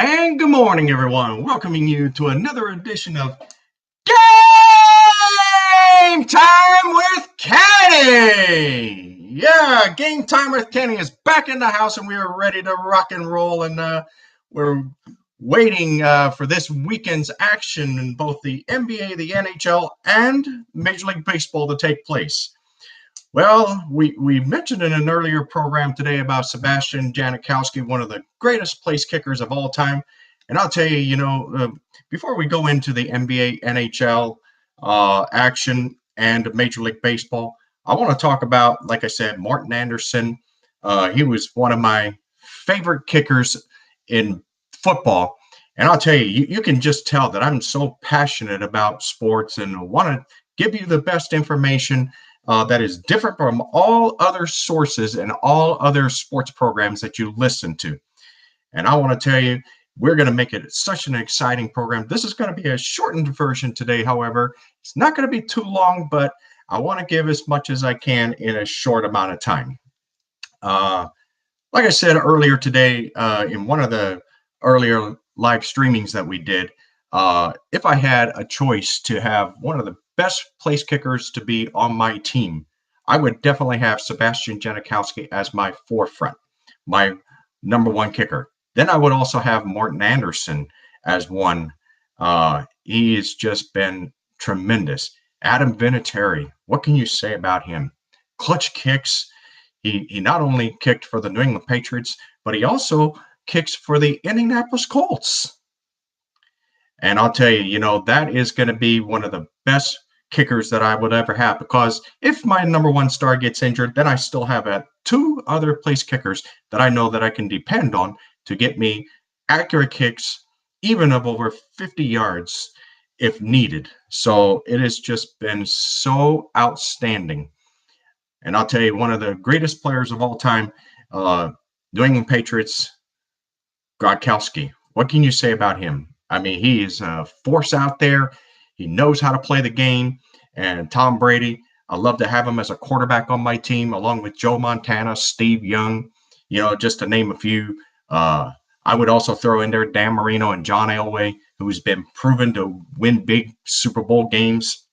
And good morning, everyone. Welcoming you to another edition of Game Time with Kenny. Yeah, Game Time with Kenny is back in the house, and we are ready to rock and roll. And we're waiting for this weekend's action in both the NBA, the NHL, and Major League Baseball to take place. Well, we mentioned in an earlier program today about Sebastian Janikowski, one of the greatest place kickers of all time. And I'll tell you, before we go into the NBA, NHL action and Major League Baseball, I want to talk about, like I said, Martin Anderson. He was one of my favorite kickers in football. And I'll tell you, you can just tell that I'm so passionate about sports and want to give you the best information that is different from all other sources and all other sports programs that you listen to. And I want to tell you, we're going to make it such an exciting program. This is going to be a shortened version today, however. It's not going to be too long, but I want to give as much as I can in a short amount of time. Like I said earlier today, in one of the earlier live streamings that we did, if I had a choice to have one of the best place kickers to be on my team, I would definitely have Sebastian Janikowski as my forefront, my number one kicker. Then I would also have Martin Anderson as one. He has just been tremendous. Adam Vinatieri, what can you say about him? Clutch kicks. He not only kicked for the New England Patriots, but he also kicks for the Indianapolis Colts. And I'll tell you, that is going to be one of the best kickers that I would ever have, because if my number one star gets injured, then I still have two other place kickers that I know that I can depend on to get me accurate kicks, even of over 50 yards if needed. So it has just been so outstanding. And I'll tell you, one of the greatest players of all time, New England Patriots, Gronkowski. What can you say about him? I mean, he is a force out there. He knows how to play the game. And Tom Brady, I love to have him as a quarterback on my team, along with Joe Montana, Steve Young, just to name a few. I would also throw in there Dan Marino and John Elway, who's been proven to win big Super Bowl games.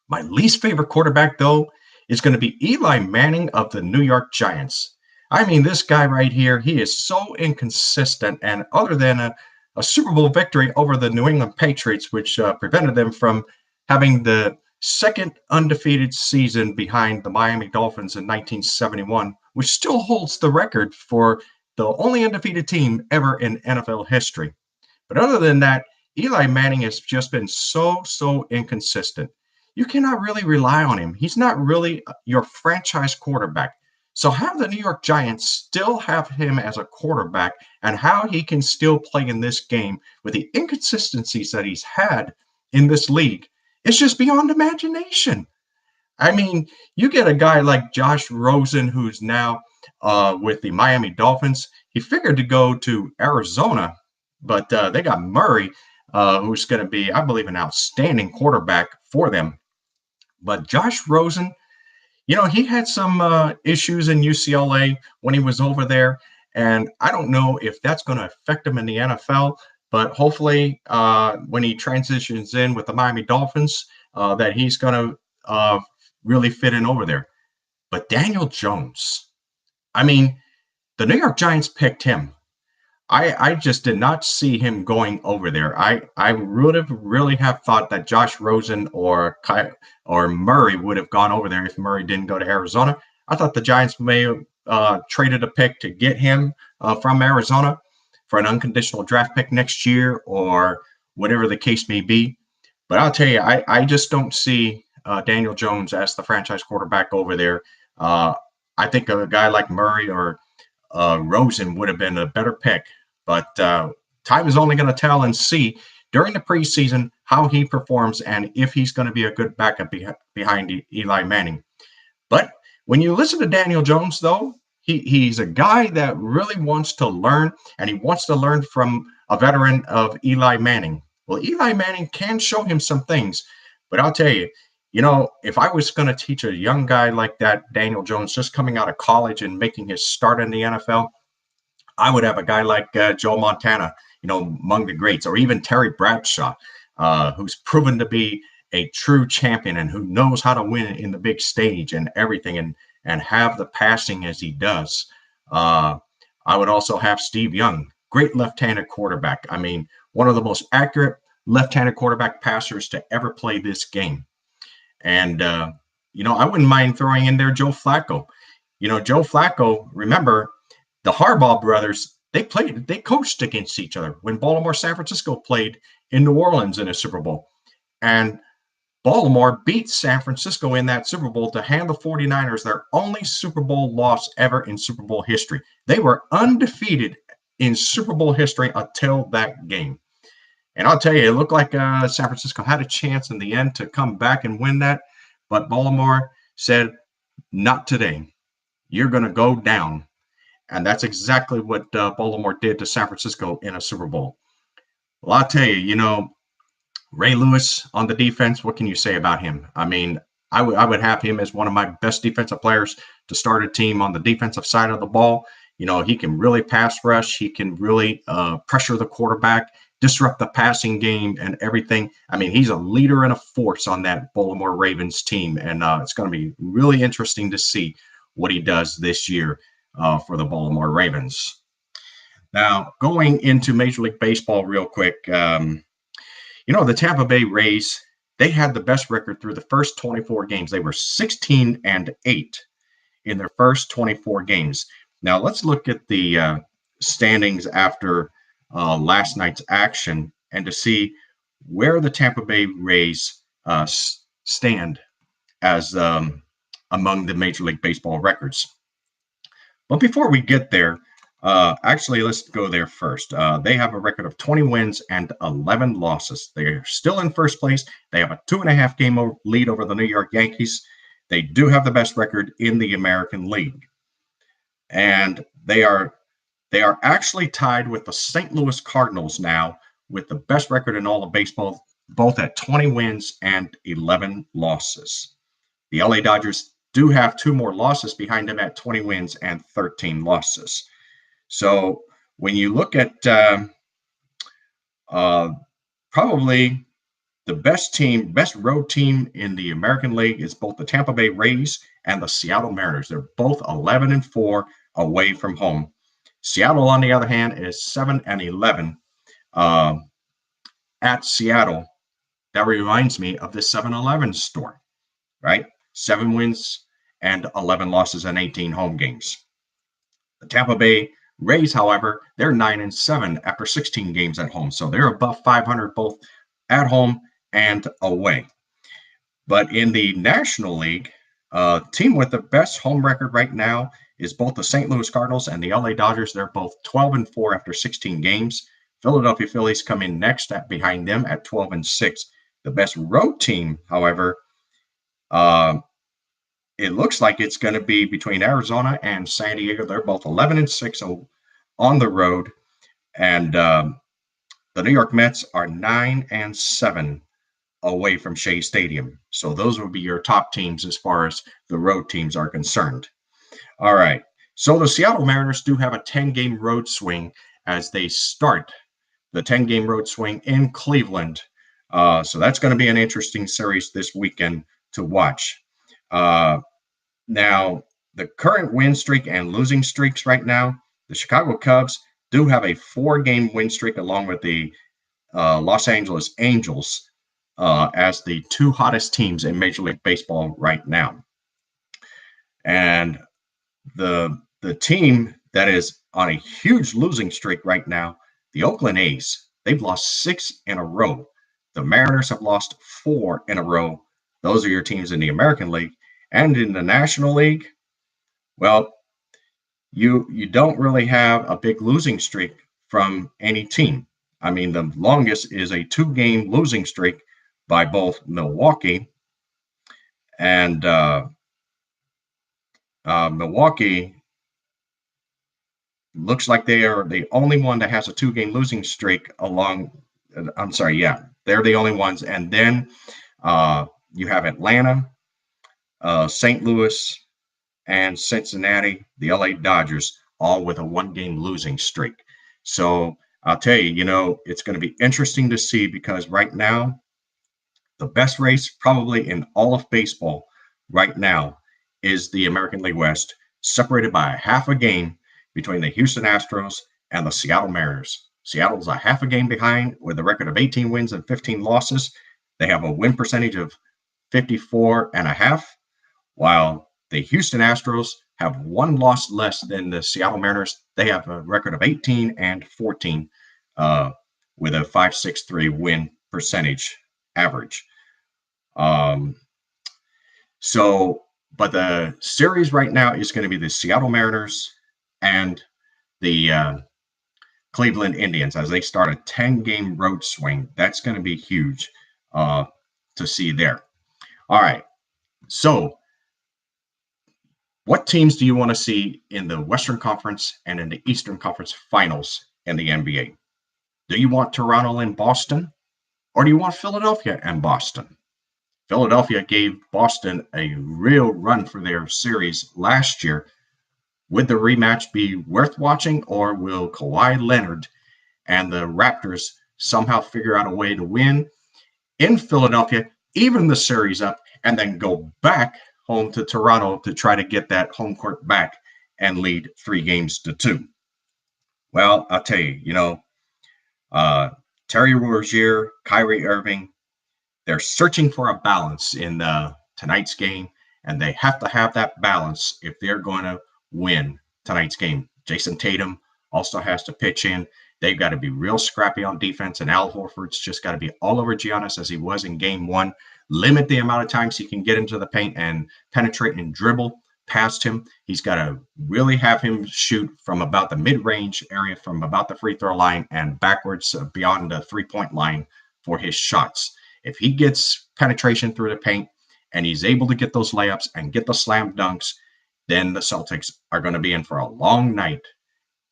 My least favorite quarterback, though, is going to be Eli Manning of the New York Giants. I mean, this guy right here, he is so inconsistent. And other than a Super Bowl victory over the New England Patriots, which prevented them from having the second undefeated season behind the Miami Dolphins in 1971, which still holds the record for the only undefeated team ever in NFL history. But other than that, Eli Manning has just been so inconsistent. You cannot really rely on him. He's not really your franchise quarterback. So how the New York Giants still have him as a quarterback and how he can still play in this game with the inconsistencies that he's had in this league, it's just beyond imagination. I mean, you get a guy like Josh Rosen, who's now with the Miami Dolphins. He figured to go to Arizona, but they got Murray, who's going to be, I believe, an outstanding quarterback for them. But Josh Rosen, he had some issues in UCLA when he was over there, and I don't know if that's going to affect him in the NFL, but hopefully when he transitions in with the Miami Dolphins, that he's going to really fit in over there. But Daniel Jones, I mean, the New York Giants picked him. I just did not see him going over there. I really have thought that Josh Rosen or Murray would have gone over there if Murray didn't go to Arizona. I thought the Giants may have traded a pick to get him from Arizona for an unconditional draft pick next year or whatever the case may be. But I'll tell you, I just don't see Daniel Jones as the franchise quarterback over there. I think a guy like Murray or Rosen would have been a better pick. But time is only going to tell and see during the preseason how he performs and if he's going to be a good backup behind Eli Manning. But when you listen to Daniel Jones, though, he's a guy that really wants to learn, and he wants to learn from a veteran of Eli Manning. Well, Eli Manning can show him some things, but I'll tell you, if I was going to teach a young guy like that, Daniel Jones, just coming out of college and making his start in the NFL, I would have a guy like Joe Montana among the greats, or even Terry Bradshaw, who's proven to be a true champion and who knows how to win in the big stage and everything, and have the passing as he does. I would also have Steve Young, great left-handed quarterback. I mean, one of the most accurate left-handed quarterback passers to ever play this game. And, I wouldn't mind throwing in there Joe Flacco. Joe Flacco, remember, the Harbaugh brothers, they coached against each other when Baltimore San Francisco played in New Orleans in a Super Bowl. And Baltimore beat San Francisco in that Super Bowl to hand the 49ers their only Super Bowl loss ever in Super Bowl history. They were undefeated in Super Bowl history until that game. And I'll tell you, it looked like San Francisco had a chance in the end to come back and win that. But Baltimore said, not today. You're going to go down. And that's exactly what Baltimore did to San Francisco in a Super Bowl. Well, I'll tell you, Ray Lewis on the defense, what can you say about him? I mean, I would have him as one of my best defensive players to start a team on the defensive side of the ball. He can really pass rush. He can really pressure the quarterback, disrupt the passing game and everything. I mean, he's a leader and a force on that Baltimore Ravens team. And it's going to be really interesting to see what he does this year for the Baltimore Ravens. Now, going into Major League Baseball real quick, the Tampa Bay Rays, they had the best record through the first 24 games. They were 16-8 in their first 24 games. Now, let's look at the standings after last night's action and to see where the Tampa Bay Rays stand as among the Major League Baseball records. But before we get there, actually, let's go there first. They have a record of 20 wins and 11 losses. They're still in first place. They have a 2.5 game lead over the New York Yankees. They do have the best record in the American League. And they are actually tied with the St. Louis Cardinals now with the best record in all of baseball, both at 20 wins and 11 losses. The LA Dodgers do have 2 more losses behind them at 20 wins and 13 losses. So when you look at probably the best road team in the American League is both the Tampa Bay Rays and the Seattle Mariners. They're both 11-4 away from home. Seattle, on the other hand, is 7-11 at Seattle. That reminds me of the 7-Eleven store, right? 7 wins and 11 losses and 18 home games. The Tampa Bay Rays, however, they're 9-7 after 16 games at home. So they're above 500 both at home and away. But in the National League, team with the best home record right now is both the St. Louis Cardinals and the LA Dodgers. They're both 12-4 after 16 games. Philadelphia Phillies come in next behind them at 12-6. The best road team, however, it looks like it's going to be between Arizona and San Diego. They're both 11-6 on the road. And the New York Mets are 9-7 away from Shea Stadium. So those will be your top teams as far as the road teams are concerned. All right. So the Seattle Mariners do have a 10-game road swing as they start the 10-game road swing in Cleveland. So that's going to be an interesting series this weekend to watch. Now, the current win streak and losing streaks right now, the Chicago Cubs do have a 4-game win streak along with the Los Angeles Angels as the 2 hottest teams in Major League Baseball right now. And the team that is on a huge losing streak right now, the Oakland A's, they've lost 6 in a row. The Mariners have lost 4 in a row. Those are your teams in the American League. And in the National League, well, you don't really have a big losing streak from any team. I mean, the longest is a 2-game losing streak by both Milwaukee and Milwaukee looks like they are the only one that has a 2-game losing streak they're the only ones. And then you have Atlanta, St. Louis, and Cincinnati, the LA Dodgers, all with a 1-game losing streak. So I'll tell you, it's going to be interesting to see because right now, the best race probably in all of baseball right now is the American League West, separated by a half a game between the Houston Astros and the Seattle Mariners. Seattle's a half a game behind with a record of 18 wins and 15 losses. They have a win percentage of 54 and a half, while the Houston Astros have one loss less than the Seattle Mariners. They have a record of 18 and 14 uh, with a 5.63 win percentage average. Um, so, but the series right now is going to be the Seattle Mariners and the Cleveland Indians as they start a 10-game road swing. That's going to be huge to see there. All right. So, what teams do you want to see in the Western Conference and in the Eastern Conference Finals in the NBA? Do you want Toronto and Boston, or do you want Philadelphia and Boston? Philadelphia gave Boston a real run for their series last year. Would the rematch be worth watching, or will Kawhi Leonard and the Raptors somehow figure out a way to win in Philadelphia, even the series up, and then go back home to Toronto to try to get that home court back and lead 3-2? Well, I'll tell you, Terry Rozier, Kyrie Irving, they're searching for a balance in tonight's game, and they have to have that balance if they're going to win tonight's game. Jason Tatum also has to pitch in. They've got to be real scrappy on defense, and Al Horford's just got to be all over Giannis as he was in game one. Limit the amount of times he can get into the paint and penetrate and dribble past him. He's got to really have him shoot from about the mid-range area, from about the free throw line and backwards beyond the three-point line for his shots. If he gets penetration through the paint and he's able to get those layups and get the slam dunks, then the Celtics are going to be in for a long night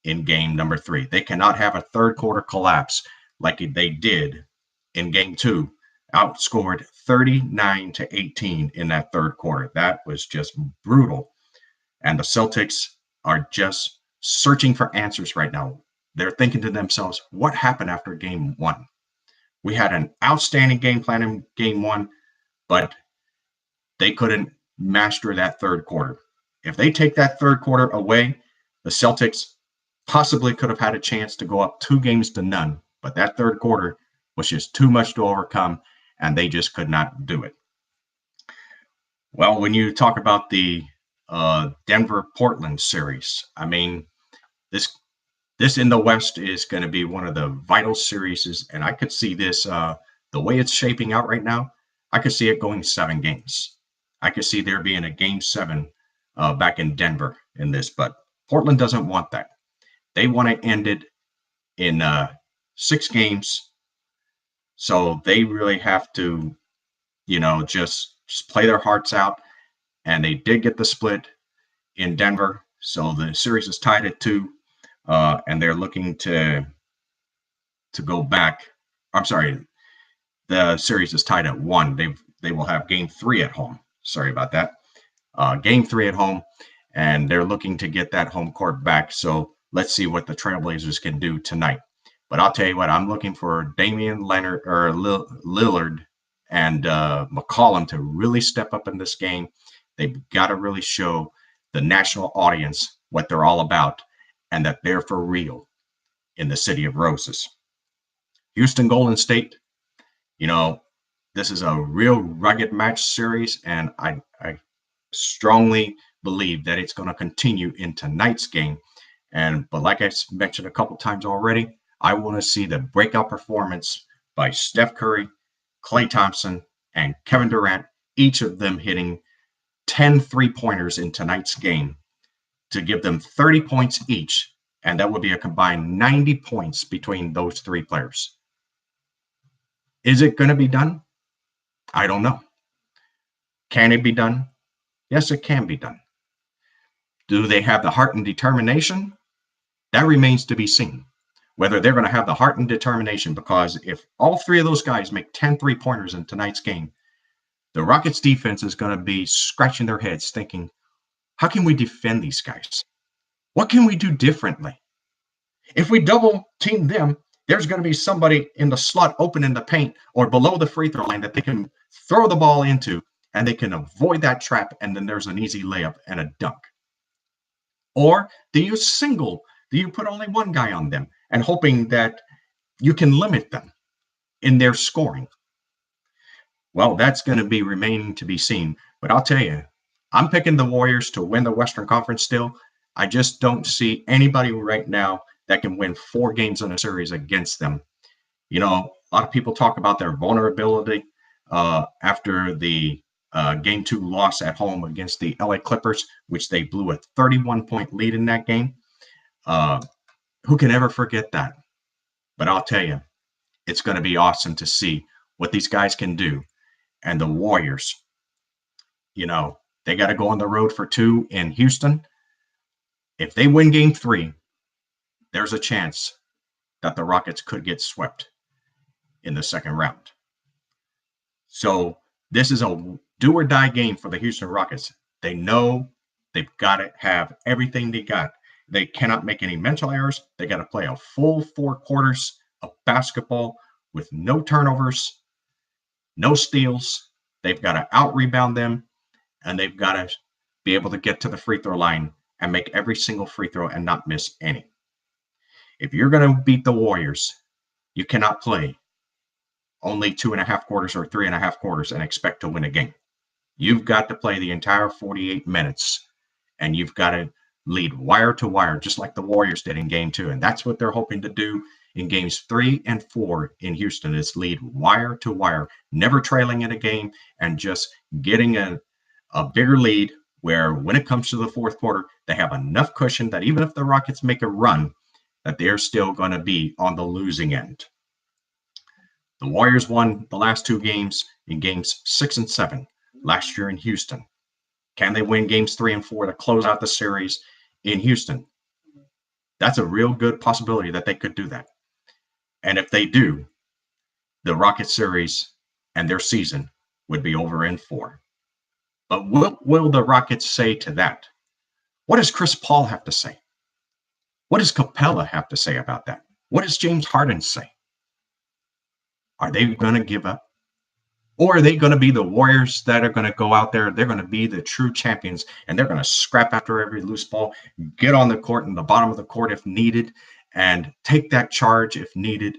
in game number 3. They cannot have a third quarter collapse like they did in game 2. Outscored 39-18 in that third quarter. That was just brutal. And the Celtics are just searching for answers right now. They're thinking to themselves, what happened after game 1? We had an outstanding game plan in game 1, but they couldn't master that third quarter. If they take that third quarter away, the Celtics possibly could have had a chance to go up 2-0, but that third quarter was just too much to overcome, and they just could not do it. Well, when you talk about the Denver-Portland series, I mean, this in the West is going to be one of the vital series, and I could see this, the way it's shaping out right now, I could see it going 7 games. I could see there being a game 7 back in Denver in this, but Portland doesn't want that. They want to end it in 6 games, so they really have to, just play their hearts out, and they did get the split in Denver, so the series is tied at 2. And they're looking to go back. I'm sorry, the series is tied at 1. They will have game 3 at home. Sorry about that. Game 3 at home, and they're looking to get that home court back. So let's see what the Trailblazers can do tonight. But I'll tell you what, I'm looking for Damian Lillard and McCollum to really step up in this game. They've got to really show the national audience what they're all about, and that they're for real in the City of Roses. Houston Golden State, this is a real rugged match series, and I strongly believe that it's going to continue in tonight's game. But like I mentioned a couple times already, I want to see the breakout performance by Steph Curry, Klay Thompson, and Kevin Durant, each of them hitting 10 3-pointers in tonight's game, to give them 30 points each, and that would be a combined 90 points between those 3 players. Is it going to be done? I don't know. Can it be done? Yes, it can be done. Do they have the heart and determination? That remains to be seen, whether they're going to have the heart and determination, because if all 3 of those guys make 10 3-pointers in tonight's game, the Rockets defense is going to be scratching their heads thinking, how can we defend these guys? What can we do differently? If we double team them, There's going to be somebody in the slot open in the paint or below the free throw line that they can throw the ball into, and they can avoid that trap, and then there's an easy layup and a dunk. Or do you single? Do you put only one guy on them and hoping that you can limit them in their scoring? Well, that's going to be remaining to be seen. But I'll tell you, I'm picking the Warriors to win the Western Conference still. I just don't see anybody right now that can win 4 games in a series against them. You know, a lot of people talk about their vulnerability after the Game 2 loss at home against the LA Clippers, which they blew a 31-point lead in that game. Who can ever forget that? But I'll tell you, it's going to be awesome to see what these guys can do. And the Warriors, you know, they got to go on the road for 2 in Houston. If they win Game 3, there's a chance that the Rockets could get swept in the second round. So this is a do or die game for the Houston Rockets. They know they've got to have everything they got. They cannot make any mental errors. They got to play a full 4 quarters of basketball with no turnovers, no steals. They've got to out-rebound them, and they've got to be able to get to the free throw line and make every single free throw and not miss any. If you're going to beat the Warriors, you cannot play only 2.5 quarters or 3.5 quarters and expect to win a game. You've got to play the entire 48 minutes, and you've got to lead wire to wire, just like the Warriors did in Game 2. And that's what they're hoping to do in Games 3 and 4 in Houston, is lead wire to wire, never trailing in a game, and just getting a bigger lead where when it comes to the fourth quarter, they have enough cushion that even if the Rockets make a run, that they're still going to be on the losing end. The Warriors won the last 2 games in Games 6 and 7 last year in Houston. Can they win Games 3 and 4 to close out the series in Houston? That's a real good possibility that they could do that. And if they do, the Rocket series and their season would be over in 4. But what will the Rockets say to that? What does Chris Paul have to say? What does Capella have to say about that? What does James Harden say? Are they going to give up? Or are they going to be the Warriors that are going to go out there? They're going to be the true champions, and they're going to scrap after every loose ball, get on the court in the bottom of the court if needed, and take that charge if needed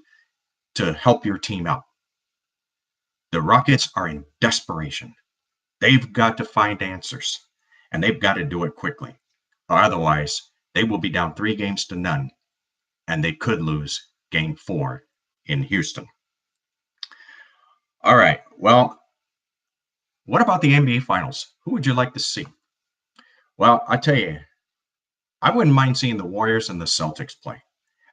to help your team out. The Rockets are in desperation. They've got to find answers, and they've got to do it quickly. Or otherwise, they will be down 3 games to none, and they could lose Game 4 in Houston. All right, well, what about the NBA Finals? Who would you like to see? Well, I tell you, I wouldn't mind seeing the Warriors and the Celtics play.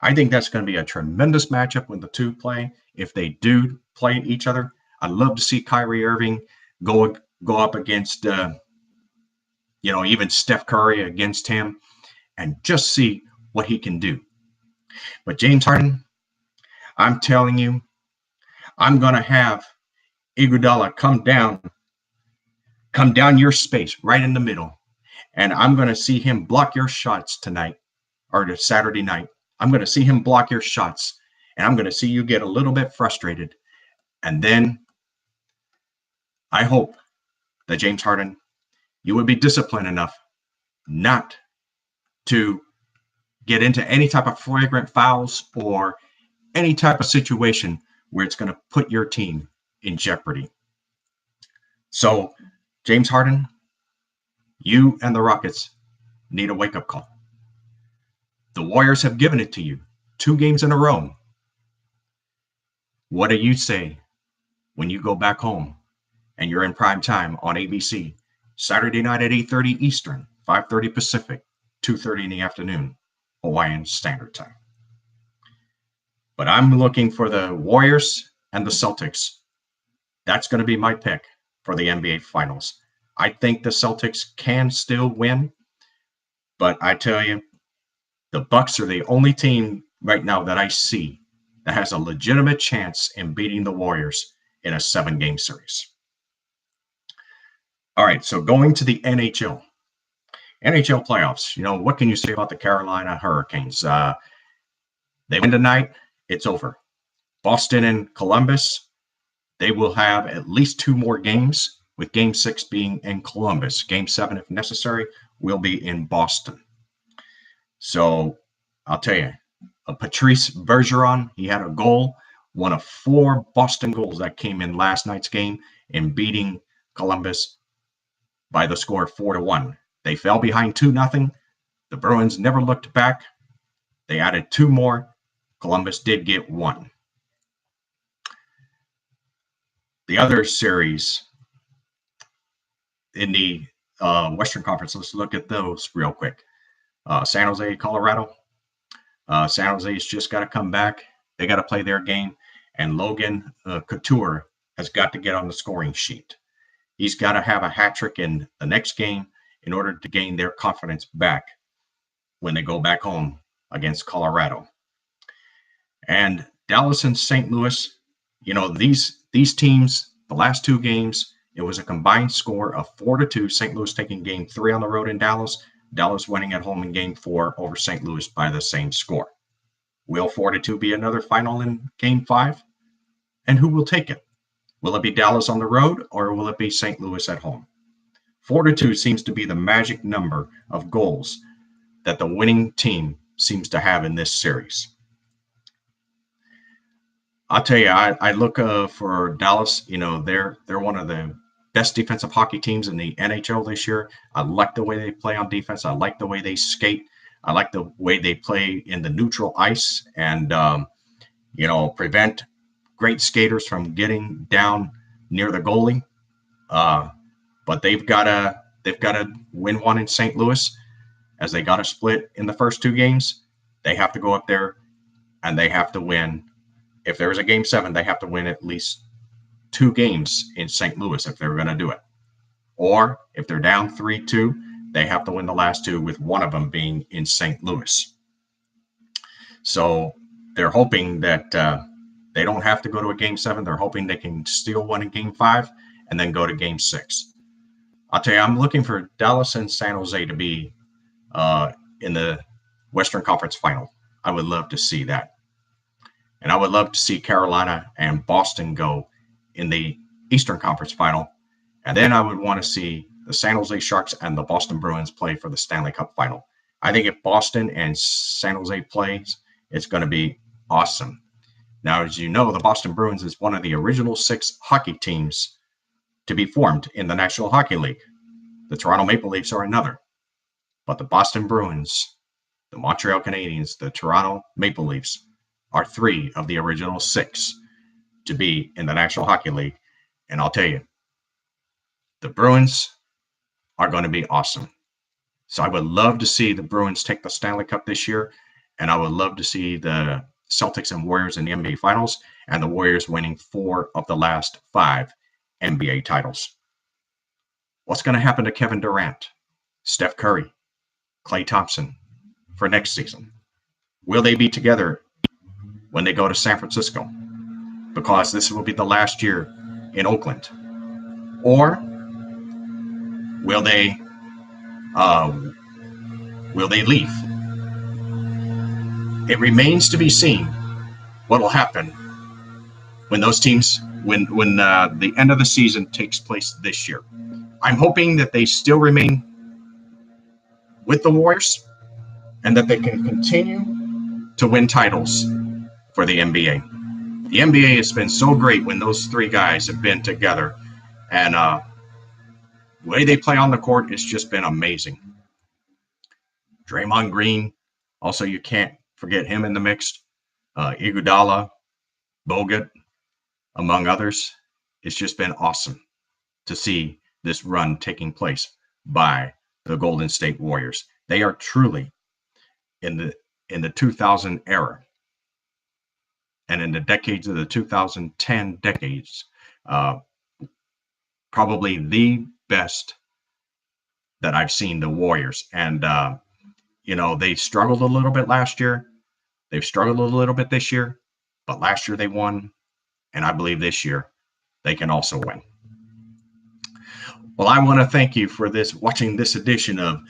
I think that's going to be a tremendous matchup when the two play. If they do play each other, I'd love to see Kyrie Irving go up against, even Steph Curry against him, and just see what he can do. But James Harden, I'm telling you, I'm going to have Iguodala come down your space right in the middle, and I'm going to see him block your shots tonight or Saturday night. I'm going to see him block your shots, and I'm going to see you get a little bit frustrated. And then I hope that James Harden, you would be disciplined enough not to get into any type of flagrant fouls or any type of situation where it's going to put your team in jeopardy. So, James Harden, you and the Rockets need a wake-up call. The Warriors have given it to you 2 games in a row. What do you say when you go back home and you're in prime time on ABC, Saturday night at 8:30 Eastern, 5:30 Pacific, 2:30 in the afternoon, Hawaiian Standard Time? But I'm looking for the Warriors and the Celtics. That's going to be my pick for the NBA Finals. I think the Celtics can still win, but I tell you, the Bucks are the only team right now that I see that has a legitimate chance in beating the Warriors in a 7-game series. All right, so going to the NHL. NHL playoffs. What can you say about the Carolina Hurricanes? They win tonight, it's over. Boston and Columbus, they will have at least 2 more games, with Game 6 being in Columbus. Game 7, if necessary, will be in Boston. So I'll tell you, Patrice Bergeron, he had a goal, one of 4 Boston goals that came in last night's game in beating Columbus by the score 4-1. They fell behind 2-0. The Bruins never looked back. They added 2 more. Columbus did get 1. The other series in the Western Conference, let's look at those real quick. San Jose, Colorado. San Jose's just got to come back. They got to play their game. And Logan Couture has got to get on the scoring sheet. He's got to have a hat trick in the next game in order to gain their confidence back when they go back home against Colorado. And Dallas and St. Louis, you know, these teams, the last 2 games, it was a combined score of 4-2. St. Louis taking game 3 on the road in Dallas. Dallas winning at home in game 4 over St. Louis by the same score. Will 4-2 be another final in game 5? And who will take it? Will it be Dallas on the road, or will it be St. Louis at home? 4-2 seems to be the magic number of goals that the winning team seems to have in this series. I'll tell you, I look for Dallas. You know, they're one of the best defensive hockey teams in the NHL this year. I like the way they play on defense. I like the way they skate. I like the way they play in the neutral ice and, prevent great skaters from getting down near the goalie. But they've got to win one in St. Louis, as they got a split in the first 2 games. They have to go up there and they have to win. If there is a game 7, they have to win at least 2 games in St. Louis if they're going to do it. Or if they're down 3-2, they have to win the last 2, with one of them being in St. Louis. So they're hoping that they don't have to go to a game 7. They're hoping they can steal one in game 5 and then go to game 6. I'll tell you, I'm looking for Dallas and San Jose to be in the Western Conference Final. I would love to see that. And I would love to see Carolina and Boston go in the Eastern Conference Final. And then I would want to see the San Jose Sharks and the Boston Bruins play for the Stanley Cup Final. I think if Boston and San Jose plays, it's going to be awesome. Now, as you know, the Boston Bruins is one of the original 6 hockey teams to be formed in the National Hockey League. The Toronto Maple Leafs are another. But the Boston Bruins, the Montreal Canadiens, the Toronto Maple Leafs are 3 of the original 6 to be in the National Hockey League. And I'll tell you, the Bruins are going to be awesome. So I would love to see the Bruins take the Stanley Cup this year. And I would love to see the Celtics and Warriors in the NBA Finals, and the Warriors winning 4 of the last 5 NBA titles. What's going to happen to Kevin Durant, Steph Curry, Klay Thompson for next season? Will they be together when they go to San Francisco? Because this will be the last year in Oakland. Or will they leave? It remains to be seen what will happen when those teams, when the end of the season takes place this year. I'm hoping that they still remain with the Warriors and that they can continue to win titles for the NBA. The NBA has been so great when those 3 guys have been together, and the way they play on the court has just been amazing. Draymond Green, also you can't forget him in the mix. Iguodala, Bogut, among others. It's just been awesome to see this run taking place by the Golden State Warriors. They are truly in the 2000 era and in the decades of the 2010 decades, probably the best that I've seen the Warriors. And, they struggled a little bit last year. They've struggled a little bit this year, but last year they won. And I believe this year they can also win. Well, I want to thank you for watching this edition of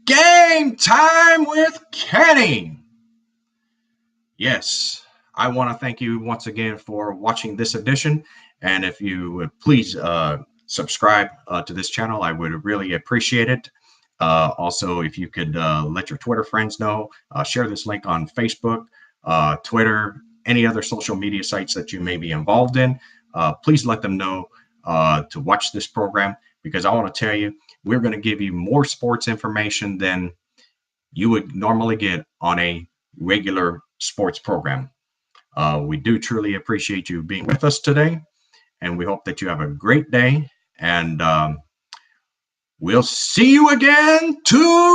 Game Time with Kenny. Yes, I want to thank you once again for watching this edition. And if you would please subscribe to this channel, I would really appreciate it. Also, if you could let your Twitter friends know, share this link on Facebook, Twitter, any other social media sites that you may be involved in. Please let them know to watch this program, because I want to tell you, we're going to give you more sports information than you would normally get on a regular sports program. We do truly appreciate you being with us today, and we hope that you have a great day. And we'll see you again tomorrow.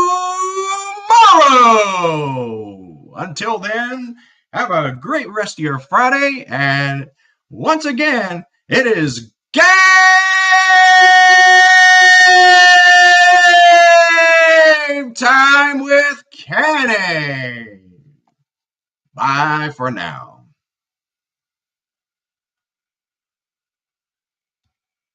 Until then, have a great rest of your Friday. And once again, it is game time with Kenny. Bye for now.